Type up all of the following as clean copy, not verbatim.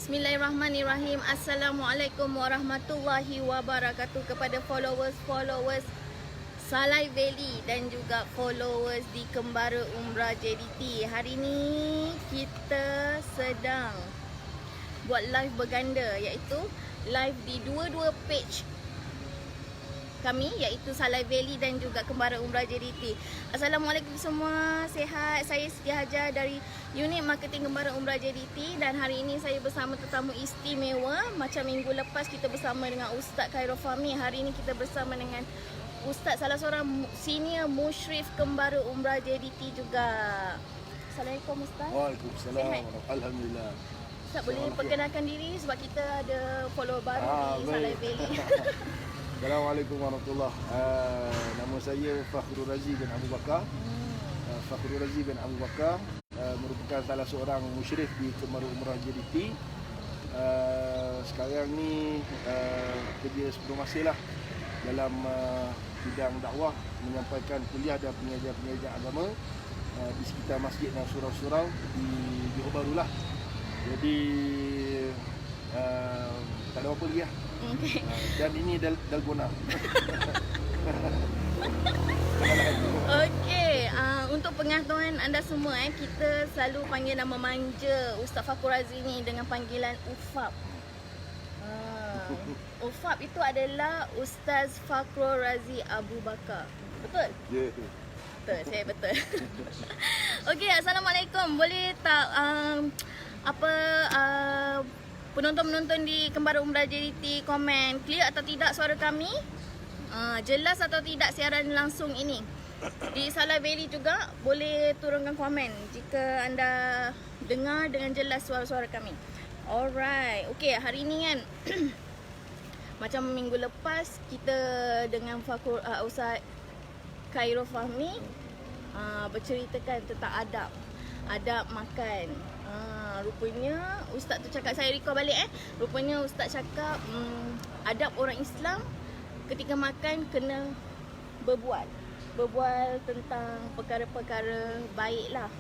Bismillahirrahmanirrahim. Assalamualaikum warahmatullahi wabarakatuh kepada followers Salai Valley dan juga followers di Kembara Umrah JDT. Hari ni kita sedang buat live berganda, iaitu live di dua-dua page kami, iaitu Salai Valley dan juga Kembara Umrah JDT. Assalamualaikum semua, sihat. Saya Siti Hajar dari Unit Marketing Kembara Umrah JDT, dan hari ini saya bersama tetamu istimewa. Macam minggu lepas kita bersama dengan Ustaz Khairul Fahmi, hari ini kita bersama dengan Ustaz, salah seorang senior musyrif Kembara Umrah JDT juga. Assalamualaikum Ustaz. Waalaikumsalam. Alhamdulillah. Ustaz boleh perkenalkan diri sebab kita ada follower baru di Salai Valley. Assalamualaikum warahmatullahi nama saya Fakhrul Razi bin Abu Bakar. Fakhrul Razi bin Abu Bakar merupakan salah seorang musyrif di Kembara Umrah JDT. Sekarang ni kerja sepenuh masa lah dalam bidang dakwah, menyampaikan kuliah dan pengajian agama di sekitar masjid dan surau-surau di Johor Bahru lah. Jadi tak ada apa lagi lah. Okay. Dan ini dalgona. Okey, untuk pengetahuan anda semua, kita selalu panggil nama manja Ustaz Fakhrul Razi ni dengan panggilan Ufab. Ufab itu adalah Ustaz Fakhrul Razi Abu Bakar. Betul? Ya. Betul, saya betul. Okey, Assalamualaikum. Boleh tak penonton-penonton di Kembara Umrah JDT komen clear atau tidak suara kami? Jelas atau tidak siaran langsung ini? Di Salai Valley juga boleh turunkan komen jika anda dengar dengan jelas suara-suara kami. Alright. Okey, hari ini kan macam minggu lepas kita dengan Ustaz Khairul Fahmi berceritakan tentang adab makan. Rupanya Ustaz tu cakap, saya recall balik rupanya Ustaz cakap adab orang Islam ketika makan kena berbual tentang perkara-perkara baik lah,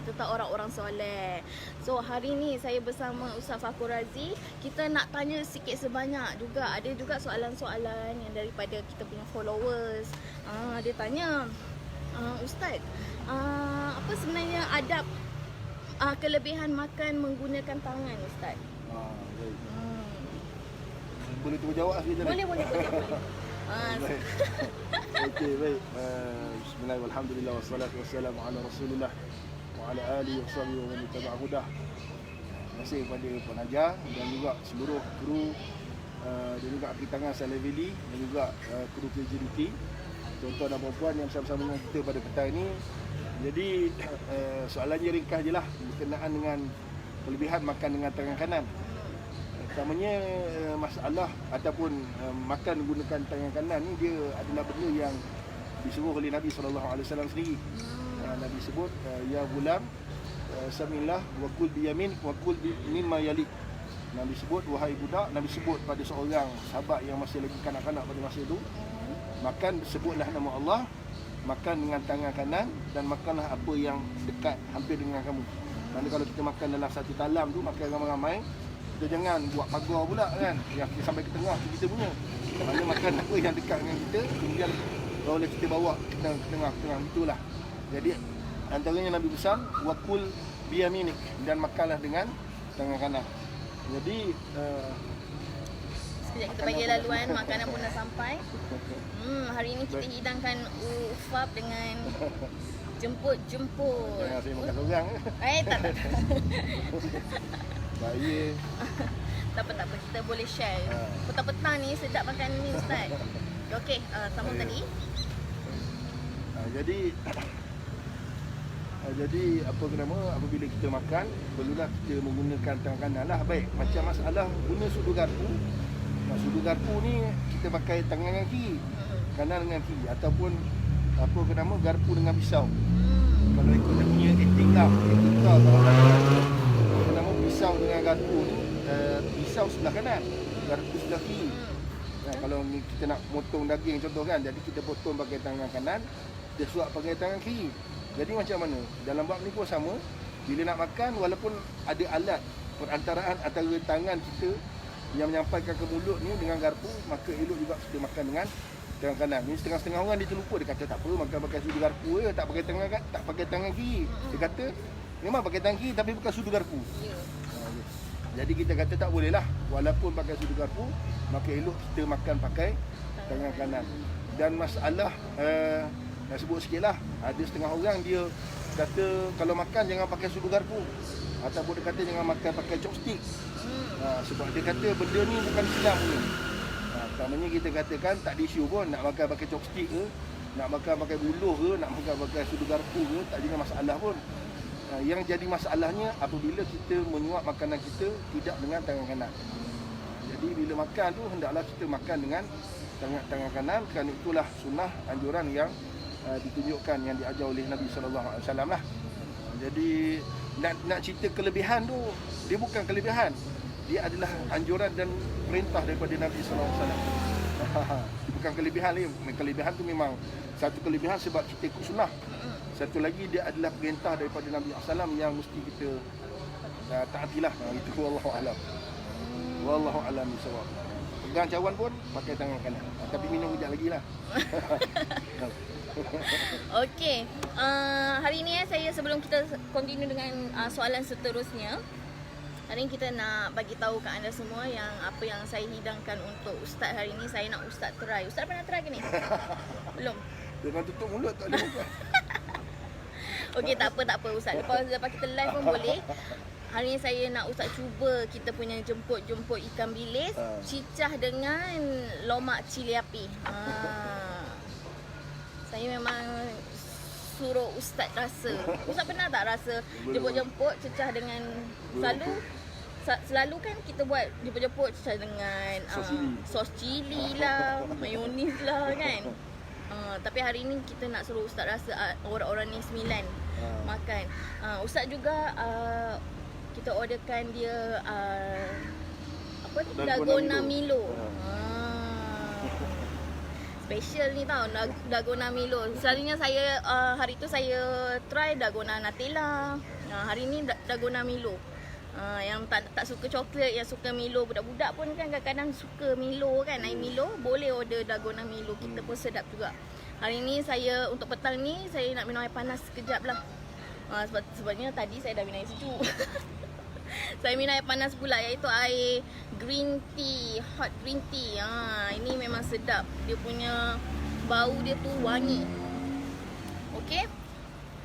tentang orang-orang soleh. So hari ni saya bersama Ustaz Fakhrul Razi, kita nak tanya sikit sebanyak juga. Ada juga soalan-soalan yang daripada kita punya followers. Dia tanya, Ustaz, apa sebenarnya adab kelebihan makan menggunakan tangan, Ustaz? Baik. Boleh tunggu jawab sekejap? Boleh. Baik. Okey, baik. Bismillahirrahmanirrahim. Alhamdulillah wassalatu wassalamu ala Rasulillah wa ala alihi washabihi wa man tabi'a hudah. Terima kasih kepada pengajar dan juga seluruh kru dan juga akhi tangan Salai Valley dan juga kru JDT, tuan-tuan dan puan-puan yang bersama-sama dengan kita pada petang ini. Jadi soalannya ringkas je lah berkenaan dengan kelebihan makan dengan tangan kanan. Pertamanya masalah ataupun makan menggunakan tangan kanan ni dia adalah benda yang disuruh oleh Nabi SAW sendiri. Nabi sebut, ya gulam samillah wa kul biyamin wa kul mimma yalik. Nabi sebut, wahai budak, Nabi sebut pada seorang sahabat yang masih lagi kanak-kanak pada masa itu, makan sebutlah nama Allah, makan dengan tangan kanan dan makanlah apa yang dekat hampir dengan kamu. Kerana kalau kita makan dalam satu talam tu, makan ramai-ramai, kita jangan buat pagar pula kan, yang sampai ke tengah kita punya. Kerana makan apa yang dekat dengan kita, kemudian boleh kita bawa ke tengah itulah. Jadi antaranya Nabi pesan wakul biyaminik, dan makanlah dengan tangan kanan. Jadi sekejap kita bagi laluan, makanan pun dah sampai. Hari ini kita hidangkan ufab dengan jemput. Jangan saya makan seorang. Tak. Saya Tak apa, kita boleh share. Petang-petang ni sedap makan ni, Ustaz. Okey, sambung tadi. Jadi apa nama, apabila kita makan perlulah kita menggunakan tangan kanan lah. Baik, macam masalah guna sudu garpu. Sudu garpu ni kita pakai tangan kiri, kanan dengan kiri, ataupun apa nama, garpu dengan pisau. Kalau ikut dia punya etik lah, apa nama, pisau dengan garpu ni, pisau sebelah kanan, garpu sebelah kiri. Kalau kita nak potong daging contoh kan, jadi kita potong pakai tangan kanan, kita suap pakai tangan kiri. Jadi macam mana? Dalam bab ni pun sama. Bila nak makan, walaupun ada alat perantaraan antara tangan kita yang menyampaikan ke mulut ni dengan garpu, maka elok juga kita makan dengan tangan kanan. Ni setengah-setengah orang dia terlupa, dia kata tak apa makan pakai sudu garpu je, tak pakai tangan kiri. Dia kata memang pakai tangan kiri tapi bukan sudu garpu. Ya. Jadi kita kata tak boleh lah, walaupun pakai sudu garpu, maka elok kita makan pakai tangan kanan. Dan masalah nak sebut sikit lah, ada setengah orang dia kata kalau makan jangan pakai sudu garpu, ataupun dia kata jangan makan pakai chopstick. Sebab dia kata benda ni bukan Islam ni. Pertamanya kita katakan tak ada isu pun nak makan pakai chopstick ke, nak makan pakai buluh ke, nak makan pakai sudu garpu ke, tak jadi masalah pun. Yang jadi masalahnya apabila kita menyuap makanan kita tidak dengan tangan kanan. Jadi bila makan tu hendaklah kita makan dengan tangan kanan, kerana itulah sunnah anjuran yang ditunjukkan, yang diajar oleh Nabi sallallahu alaihi wasallam lah. Jadi nak cerita kelebihan tu, dia bukan kelebihan. Dia adalah anjuran dan perintah daripada Nabi sallallahu alaihi wasallam. Bukan kelebihan ni. Kelebihan tu memang satu kelebihan sebab kita ikut sunnah. Satu lagi dia adalah perintah daripada Nabi SAW yang mesti kita taatilah. Itu wallahu alam. Wallahu alam bisawab. Pegang cawan pun pakai tangan kanan. Tapi minum kejap lagi lah. Okey, hari ni saya sebelum kita continue dengan soalan seterusnya, hari ni kita nak bagi tahu ke anda semua yang apa yang saya hidangkan untuk Ustaz hari ni. Saya nak Ustaz try. Ustaz pernah try ke ni? Belum? Dengan tutup mulut tak boleh makan. Okey, tak apa Ustaz. Lepas kita live pun boleh. Hari ni saya nak Ustaz cuba kita punya jemput ikan bilis cicah dengan lomak cili api. Saya memang suruh Ustaz rasa. Ustaz pernah tak rasa jemput-jemput cecah dengan selalu kan kita buat jemput-jemput cecah dengan sos cili lah, mayonis lah kan. Tapi hari ni kita nak suruh Ustaz rasa orang-orang ni 9 makan. Ustaz juga kita orderkan dia apa tu, Dalgona Milo. Special ni tau, Dalgona Milo. Selalunya saya hari tu saya try Dalgona Nutella. Hari ni Dalgona Milo. Yang tak suka coklat, yang suka Milo, budak-budak pun kan kadang-kadang suka Milo kan, air Milo, boleh order Dalgona Milo. Kita pun sedap juga. Hari ni saya untuk petang ni saya nak minum air panas sekejap lah. Sebabnya tadi saya dah minum air sejuk. Saya minum air panas pula, iaitu air green tea, hot green tea. Ini memang sedap. Dia punya bau dia tu wangi. Okey.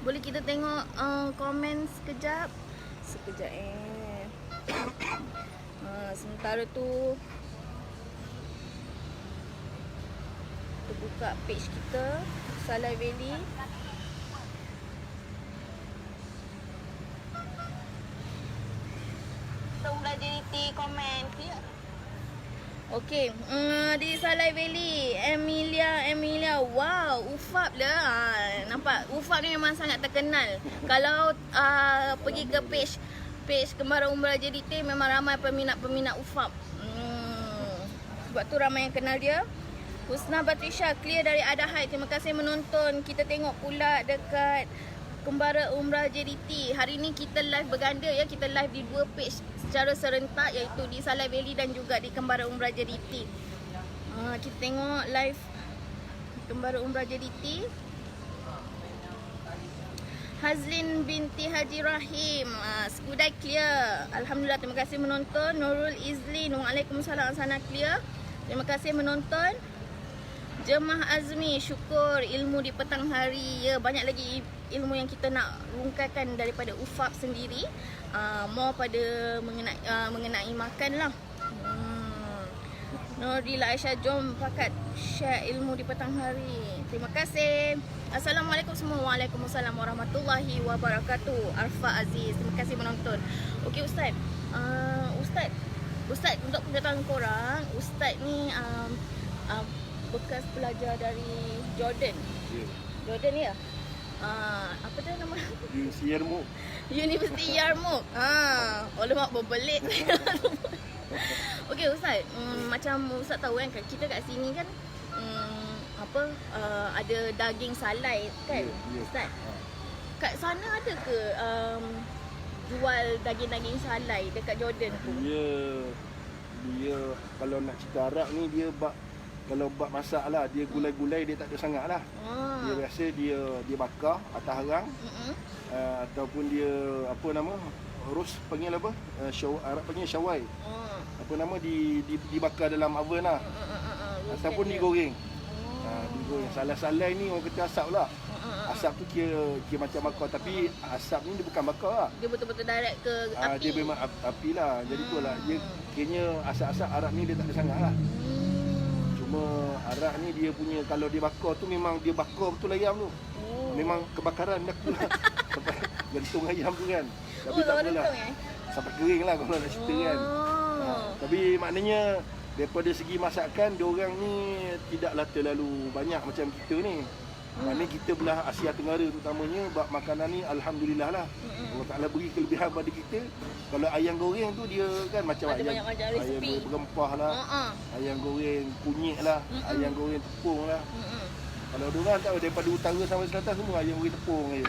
Boleh kita tengok komen sekejap. Sementara tu kita buka page kita Salai Valley. Umrah JDT komen clear. Okey, di Salai Valley, Emilia, wow, Ufap lah. Nampak Ufap ni memang sangat terkenal. Kalau pergi ke page Kembara Umrah JDT, memang ramai peminat Ufap. Sebab tu ramai yang kenal dia. Husna Batrisha clear dari Adahai. Terima kasih menonton. Kita tengok pula dekat Kembara Umrah JDT. Hari ni kita live berganda ya. Kita live di 2 page secara serentak, iaitu di Salai Valley dan juga di Kembara Umrah JDT. Kita tengok live Kembara Umrah JDT. Hazlin binti Haji Rahim, Skudai clear. Alhamdulillah, terima kasih menonton. Nurul Izlin, waalaikumsalam, sana clear. Terima kasih menonton. Jemaah Azmi, syukur ilmu di petang hari. Ya, banyak lagi ilmu yang kita nak rungkaikan daripada Ufap sendiri. More pada mengenai makan lah. Nordila Aisyah, jom pakat share ilmu di petang hari. Terima kasih. Assalamualaikum semua. Waalaikumsalam warahmatullahi wabarakatuh. Arfa Aziz, terima kasih menonton. Okey Ustaz. Ustaz untuk pengetahuan korang, Ustaz ni bekas pelajar dari Jordan. Jordan ya? Apa tu nama? Universiti Yarmouk. Universiti Yarmouk. Alamak, berbelit. Okey Ustaz, macam Ustaz tahu kan, kita kat sini kan ada daging salai kan, Ustaz. Kat sana ada ke jual daging-daging salai dekat Jordan tu? Dia kalau nak cerita Arab ni dia kalau bak masak lah, dia gulai-gulai dia tak ada sangat lah. Dia biasa dia bakar atas harang. Ataupun dia apa nama, roast panggil apa? Arab panggil syawai. Apa nama, dibakar dalam oven lah. Ataupun digoreng. Digoreng. Salai-salai ni orang kata asap lah. Asap tu kira macam bakar, tapi asap ni dia bukan bakar lah. Dia betul-betul direct ke api. Dia memang api lah. Jadi tu lah, dia kiranya asap-asap Arab ni dia tak ada sangat lah. Cuma Arab ni dia punya, kalau dia bakar tu memang dia bakar betul ayam tu. Memang kebakaran dah tu lah. Sampai gantung ayam tu kan. Tapi tak apalah. Sampai kering lah kalau nak cerita kan. Tapi maknanya daripada segi masakan, diorang ni tidaklah terlalu banyak macam kita ni. Maknanya kita belah Asia Tenggara terutamanya, bab makanan ni alhamdulillah lah. Allah Ta'ala beri kelebihan pada kita. Kalau ayam goreng tu dia kan macam ada ayam berempah lah, ayam goreng kunyit lah, ayam goreng tepung lah. Kalau diorang tak, daripada utara sampai selatan semua ayam goreng tepung je.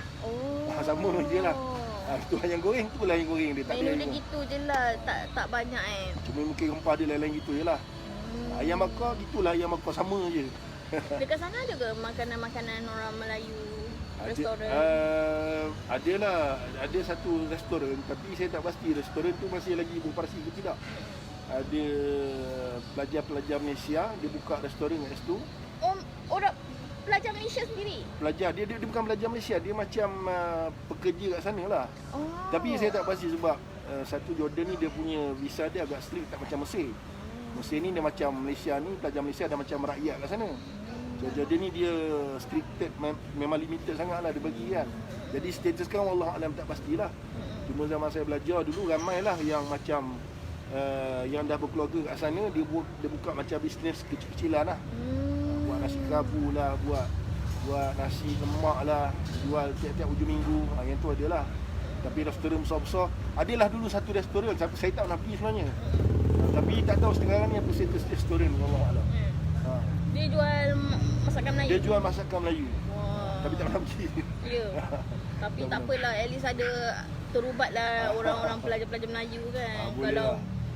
Sama je lah. Itu ayam goreng tu lah, ayam goreng dia tak ada. Menu dia gitu je lah, tak banyak Cuma mungkin rempah dia lain-lain gitu je lah. Ayam bakar gitulah, ayam bakar sama je. Dekat sana ada ke makanan-makanan orang Melayu? Restoran? Ada satu restoran, tapi saya tak pasti restoran tu masih lagi beroperasi ke tidak. Ada pelajar-pelajar Malaysia, dia buka restoran kat situ. Orang pelajar Malaysia sendiri? Pelajar, dia bukan pelajar Malaysia, dia macam pekerja kat sana lah. Tapi saya tak pasti sebab satu Jordan ni dia punya visa dia agak strict, tak macam Mesir. Mesir ni dia macam Malaysia ni, pelajar Malaysia ada macam rakyat kat sana. So Jordan ni dia restricted, memang limited sangat lah dia bagi kan. Jadi status kan wallahu alam tak pastilah. Cuma zaman saya belajar dulu ramailah yang macam yang dah berkeluarga kat sana, dia buka macam bisnes kecil-kecilan lah. Buat nasi kerabu lah, buat nasi lemak lah, jual tiap-tiap hujung minggu. Yang tu adalah. Tapi restoran besar-besar, adalah dulu satu restoran, tapi saya tak pernah pergi sebenarnya. Tapi tak tahu sekarang ni apa status restoran, wallahu alam. Dia jual masakan Melayu? Dia jual masakan Melayu. Tapi tak pernah pergi. Ya. Tapi tak apalah, at least ada terubatlah orang-orang pelajar-pelajar Melayu kan.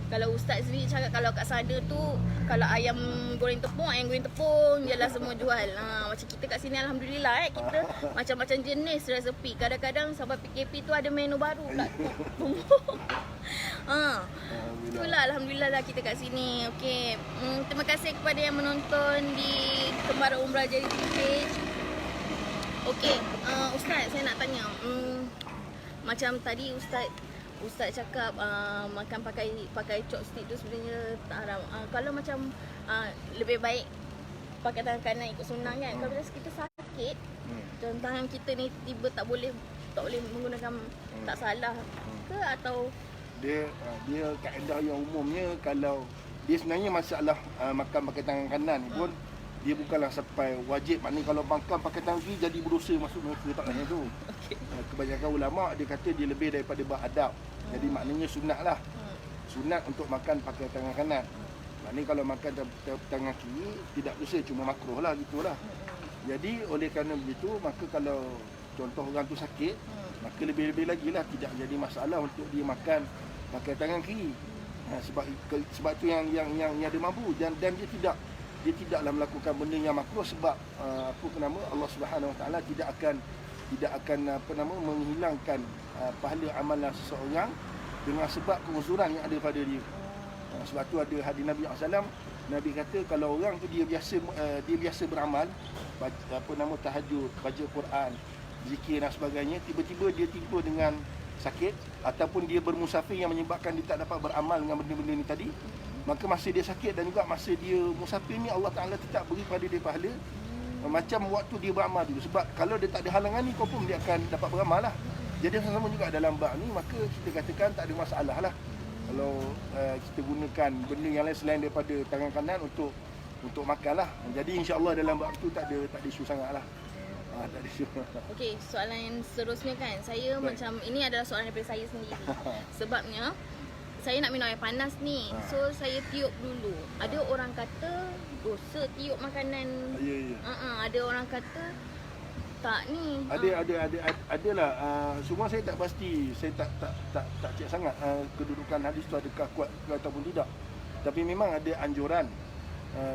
Kalau ustaz sendiri cakap kalau kat sana tu, kalau ayam goreng tepung je lah semua jual. Macam kita kat sini alhamdulillah kita macam-macam jenis resepi. Kadang-kadang sampai PKP tu ada menu baru pula. Itulah alhamdulillah lah kita kat sini. Okey. Terima kasih kepada yang menonton di Kembara Umrah Jadi page. Okey, ustaz saya nak tanya. Macam tadi Ustaz cakap makan pakai chopstick tu sebenarnya tak haram. Kalau macam lebih baik pakai tangan kanan ikut sunnah kan. Kalau kita sakit dan tangan kita ni tiba tak boleh menggunakan, tak salah ke atau dia kaedah yang umumnya, kalau dia sebenarnya masalah makan pakai tangan kanan ni pun dia bukanlah sampai wajib. Maknanya kalau makan pakai tangan kiri jadi berdosa masuk neraka, tak macam tu. Kebanyakan ulama dia kata dia lebih daripada beradab. Jadi maknanya sunat lah. Sunat untuk makan pakai tangan kanan. Maknanya kalau makan tangan kiri tidak berdosa, cuma makruh lah, gitulah. Jadi oleh kerana begitu, maka kalau contoh orang tu sakit, maka lebih-lebih lagi lah tidak jadi masalah untuk dia makan pakai tangan kiri. Sebab tu yang dia mampu dan dia tidaklah melakukan benda yang makruh sebab Allah Subhanahu Wa Taala tidak akan menghilangkan pahala amalan seseorang dengan sebab keuzuran yang ada pada dia. Sebab tu ada hadis Nabi SAW, Nabi kata kalau orang tu dia biasa beramal, tahajud, baca Quran, zikir dan sebagainya, tiba-tiba dia tiba dengan sakit ataupun dia bermusafir yang menyebabkan dia tak dapat beramal dengan benda-benda ni tadi, maka masa dia sakit dan juga masa dia musafir ni Allah Ta'ala tetap beri pada dia pahala macam waktu dia beramal dulu. Sebab kalau dia tak ada halangan ni, confirm dia akan dapat beramal lah. Jadi sama-sama juga dalam bab ni, maka kita katakan tak ada masalah lah kalau kita gunakan benda yang lain selain daripada tangan kanan untuk makan lah. Jadi insya-Allah dalam bab tu tak ada isu sangat lah. Tak ada isu. Okey, soalan yang seterusnya kan, saya baik. Macam ini adalah soalan daripada saya sendiri. Sebabnya saya nak minum air panas ni. So saya tiup dulu. Ada orang kata dosa tiup makanan. Ya. Ada orang kata tak ni? Adalah semua saya tak pasti, saya tak cek sangat kedudukan hadis tu adakah kuat ataupun tidak. Tapi memang ada anjuran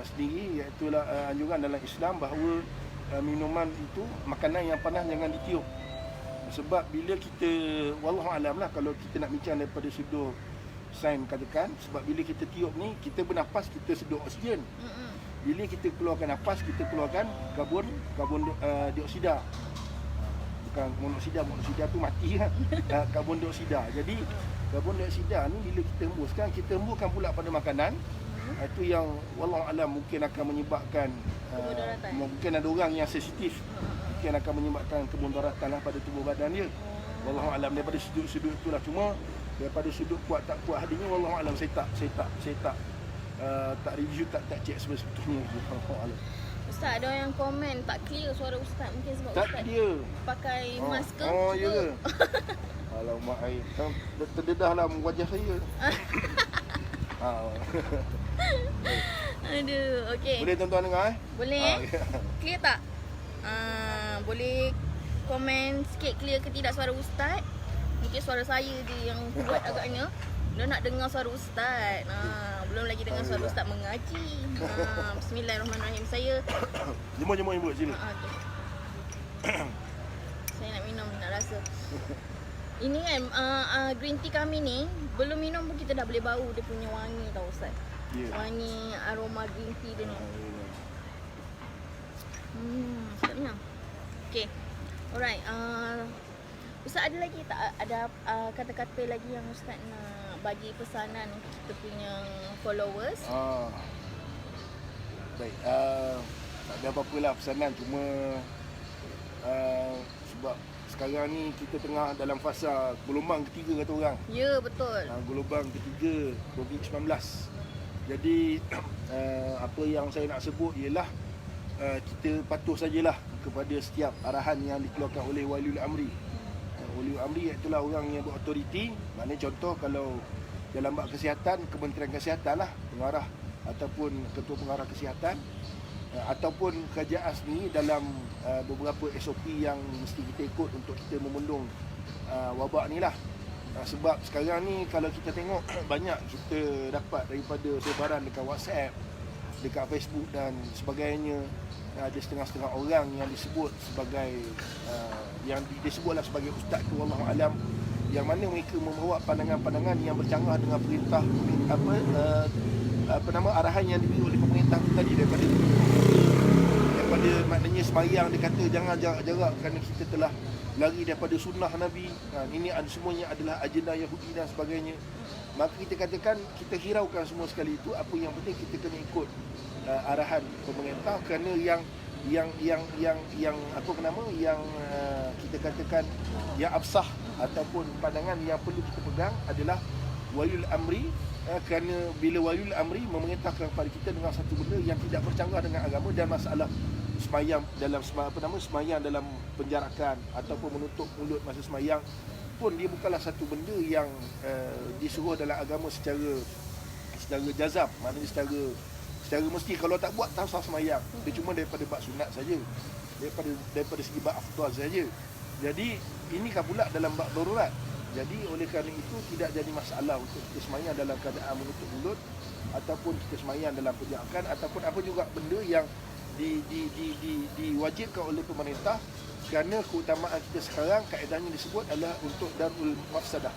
sendiri, iaitu anjuran dalam Islam bahawa minuman itu, makanan yang panas jangan ditiup. Sebab bila kita, wallahu alam lah, kalau kita nak bincang daripada sudut sains katakan, sebab bila kita tiup ni, kita bernafas, kita sedut oksigen. Bila kita keluarkan nafas, kita keluarkan karbon dioksida. Bukan monoksida tu mati kan. Karbon dioksida. Jadi karbon dioksida ni bila kita hembuskan, kita hembuskan pula pada makanan. Itu yang wallahu alam mungkin akan menyebabkan mungkin ada orang yang sensitif, mungkin akan menyebabkan kemudaratan lah pada tubuh badan dia. Wallahu alam daripada sudut itulah. Cuma daripada sudut kuat tak kuat hadisnya, wallahu alam saya tak review, tak cek sebetulnya. Ustaz, ada yang komen tak clear suara Ustaz, mungkin sebab Tak Ustaz dia pakai masker. Oh ya ke? Alamak, terdedah lah wajah saya. Aduh, okey. Boleh tuan-tuan dengar Boleh? ya. Clear tak? Boleh komen sikit clear ke tidak suara Ustaz? Mungkin suara saya je yang kuat agaknya. Belum nak dengar suara Ustaz. Belum lagi dengar suara Ustaz mengaji. Bismillahirrahmanirrahim. Saya Jemput sini. okay. Saya nak minum, nak rasa. Ini kan green tea kami ni, belum minum pun kita dah boleh bau dia punya wangi tau Ustaz. Yeah. Wangi aroma green tea dia ni. Sedapnya. Okay. Alright. Ustaz ada lagi tak ada kata-kata lagi yang Ustaz nak bagi pesanan untuk kita punya followers? Baik. Tak ada apa-apa lah pesanan, cuma sebab sekarang ni kita tengah dalam fasa gelombang ketiga kata orang. Ya, betul. Gelombang ketiga COVID-19. Jadi apa yang saya nak sebut ialah kita patuh sajalah kepada setiap arahan yang dikeluarkan oleh waliul amri. Waliul amri iaitulah orang yang berautoriti. Maknanya contoh kalau dalam bab kesihatan, Kementerian Kesihatan lah pengarah ataupun ketua pengarah kesihatan, ataupun kerajaan sendiri dalam beberapa SOP yang mesti kita ikut untuk kita memendung wabak ni lah. Sebab sekarang ni kalau kita tengok banyak kita dapat daripada sebaran dekat WhatsApp, dekat Facebook dan sebagainya, ada setengah-setengah orang yang disebut sebagai yang disebutlah sebagai ustaz ke wallahu alam, yang mana mereka membawa pandangan-pandangan yang bercanggah dengan perintah arahan yang diberi oleh pemerintah tu tadi, daripada maknanya sembahyang dia kata jangan jarak-jarak kerana kita telah lari daripada sunnah Nabi. Ini semuanya adalah agenda Yahudi dan sebagainya. Maka kita katakan, kita hiraukan semua sekali itu. Apa yang penting kita kena ikut arahan pemerintah, kerana yang apa nama yang kita katakan yang absah ataupun pandangan yang perlu kita pegang adalah waliul amri, kerana bila waliul amri memerintahkan kepada kita dengan satu benda yang tidak bercanggah dengan agama, dan masalah semayang dalam semayang dalam penjarakan ataupun menutup mulut masa semayang pun dia bukanlah satu benda yang disuruh dalam agama secara jazab, maknanya secara mesti. Kalau tak buat tak sah semayang. Dia cuma daripada bab sunat saja, daripada segi bab afdal saja. Jadi ini kan pula dalam bab darurat. Jadi oleh kerana itu tidak jadi masalah untuk kita semayang dalam keadaan menutup mulut, ataupun kita semayang dalam penjarakan, ataupun apa juga benda yang diwajibkan oleh pemerintah, kerana keutamaan kita sekarang kaedahnya disebut adalah untuk darul mafsadah,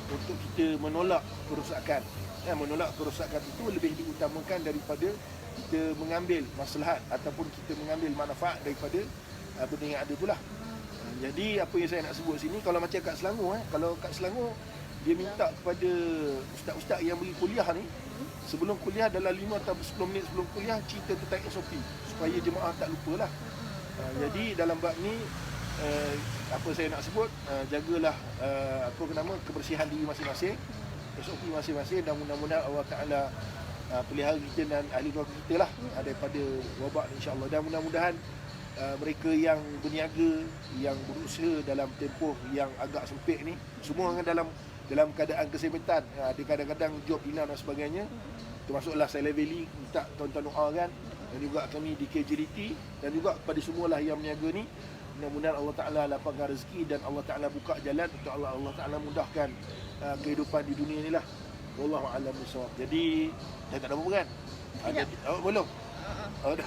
untuk kita menolak kerosakan. Menolak kerosakan itu lebih diutamakan daripada kita mengambil maslahat ataupun kita mengambil manfaat daripada benda yang ada itulah. Jadi apa yang saya nak sebut sini, kalau macam kat Selangor, kalau kat Selangor dia minta kepada ustaz-ustaz yang beri kuliah ni, sebelum kuliah dalam 5 atau 10 minit sebelum kuliah cerita tentang SOP supaya jemaah tak lupalah. Jadi dalam bab ni apa saya nak sebut, jagalah kebersihan diri masing-masing, SOP masing-masing, dan mudah-mudahan Allah Taala pelihara kita dan ahli keluarga kita lah daripada wabak ni insya-Allah. Dan mudah-mudahan mereka yang berniaga, yang berusaha dalam tempoh yang agak sempit ni, semua orang dalam keadaan kesempitan. Ada kadang-kadang job hilang dan sebagainya. Termasuklah Silent Valley minta tuan-tuan doa kan, dan juga kami di KJDT, dan juga kepada semualah yang berniaga ni, Mudah-mudahan Allah Ta'ala lapangkan rezeki dan Allah Ta'ala buka jalan untuk Allah Ta'ala mudahkan kehidupan di dunia ni lah. Wallahu a'lam bishawab. Jadi dah tak ada apa kan? Ada belum? Oh, dah.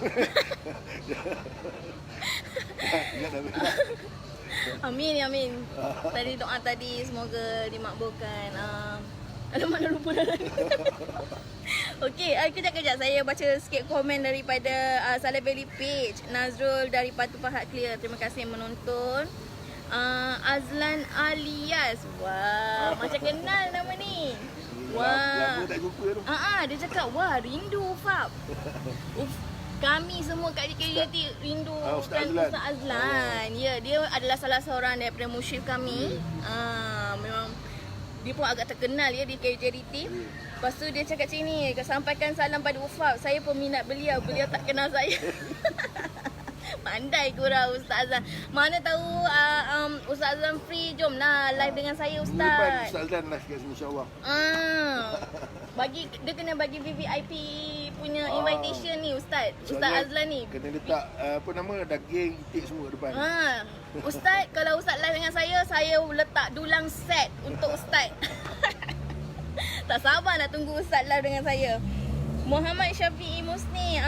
Amin, amin. Tadi doa tadi semoga dimakbulkan. Alamak, dah lupa dah. Okey, kejap-kejap saya baca sikit komen daripada Saleh Valley page. Nazrul dari Patu Pahat Clear. Terima kasih menonton. Azlan Alias. Wah, macam kenal nama ni. Wah. Lama tak jumpa tu. Dia cakap, wah, rindu Fab. Kami semua kat JKT rindu Ustaz kan Azlan. Ustaz Azlan. Ya, dia adalah salah seorang daripada musyrik kami. Memang dia pun agak terkenal ya di KJDT. Lepas tu dia cakap macam ni, sampaikan salam pada Ufab. Saya peminat beliau tak kenal saya. Pandai korang Ustaz Azlan. Mana tahu Ustaz Azlan free, jom lah live dengan saya Minggu depan Ustaz. Ustaz Azlan live kat sini insya-Allah. Dia kena bagi VVIP punya invitation ni Ustaz. Ustaz Azlan ni. Kena letak daging, itik semua depan. Ustaz, kalau Ustaz live dengan saya letak dulang set untuk Ustaz. Tak sabar nak tunggu Ustaz live dengan saya. Muhammad Syafi'i Musni.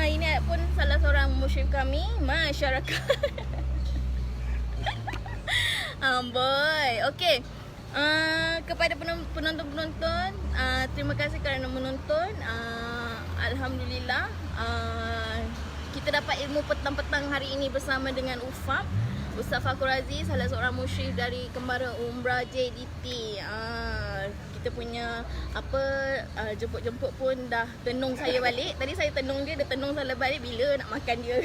Ini pun salah seorang musyrik kami, masyarakat. Boy. Okey. Kepada penonton-penonton, terima kasih kerana menonton. Alhamdulillah, kita dapat ilmu petang-petang hari ini bersama dengan Ufab, Ustaz Fakhur Aziz, salah seorang musyrik dari Kembara Umrah JDT. Kita punya jemput-jemput pun dah tenung saya balik. Tadi saya tenung dia tenung saya balik bila nak makan dia.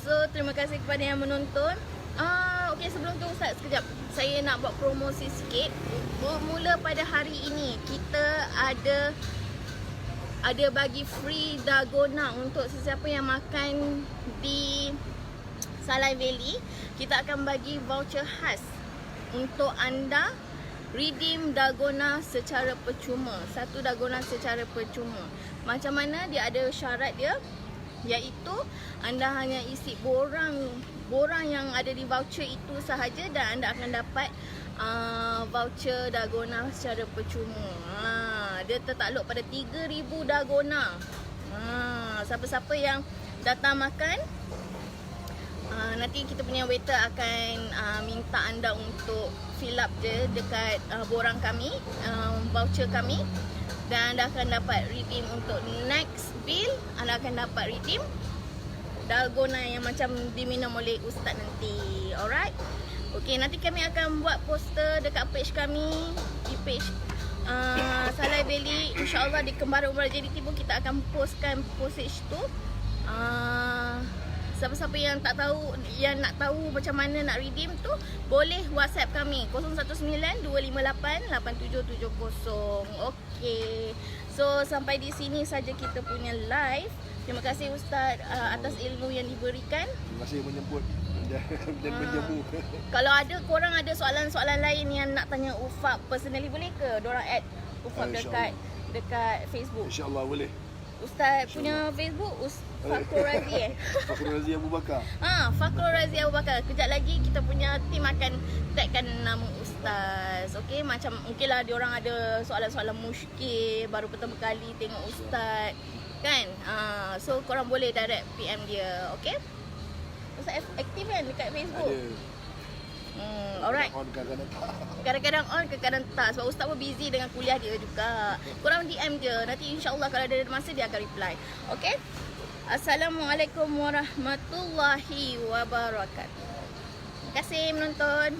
So terima kasih kepada yang menonton. Okey, sebelum tu Ustaz, sekejap. Saya nak buat promosi sikit. Bermula pada hari ini, kita ada bagi free dalgona untuk sesiapa yang makan di Salai Valley. Kita akan bagi voucher khas untuk anda redeem dalgona secara percuma. Satu dalgona secara percuma. Macam mana? Dia ada syarat dia, iaitu anda hanya isi borang yang ada di voucher itu sahaja dan anda akan dapat voucher dalgona secara percuma. Dia tertakluk pada 3,000 dalgona. Siapa-siapa yang datang makan, nanti kita punya waiter akan minta anda untuk fill up je dekat borang kami, voucher kami, dan anda akan dapat redeem untuk next bill. Anda akan dapat redeem dalgona yang macam diminum oleh Ustaz nanti. Alright. Okey, nanti kami akan buat poster dekat page kami, di page Salai Valley. InsyaAllah di Kembara Umrah JDT pun kita akan postkan postage tu. Siapa-siapa yang nak tahu macam mana nak redeem tu, boleh WhatsApp kami 019-258-8770. Okey. So sampai di sini saja kita punya live. Terima kasih Ustaz atas ilmu yang diberikan. Terima kasih menjemput dan menjemu. Kalau korang ada soalan-soalan lain yang nak tanya Ufab personally, boleh ke dorang add Ufab dekat Facebook? InsyaAllah boleh. Ustaz punya Facebook Fakhur Razi Fakhur Razi Abu Bakar. Fakhur Razi Abu Bakar. Kejap lagi kita punya team akan tagkan nama Ustaz. Okey, macam mungkinlah diorang ada soalan-soalan musykil, baru pertama kali tengok Ustaz kan. So korang boleh direct PM dia. Okey, Ustaz aktif kan dekat Facebook? Ada. Alright. On kadang-kadang tak. Kadang-kadang on, kadang-kadang tak. Sebab Ustaz pun busy dengan kuliah dia juga. Korang DM dia. Nanti insyaAllah kalau ada masa dia akan reply. Okay. Assalamualaikum warahmatullahi wabarakatuh. Terima kasih menonton.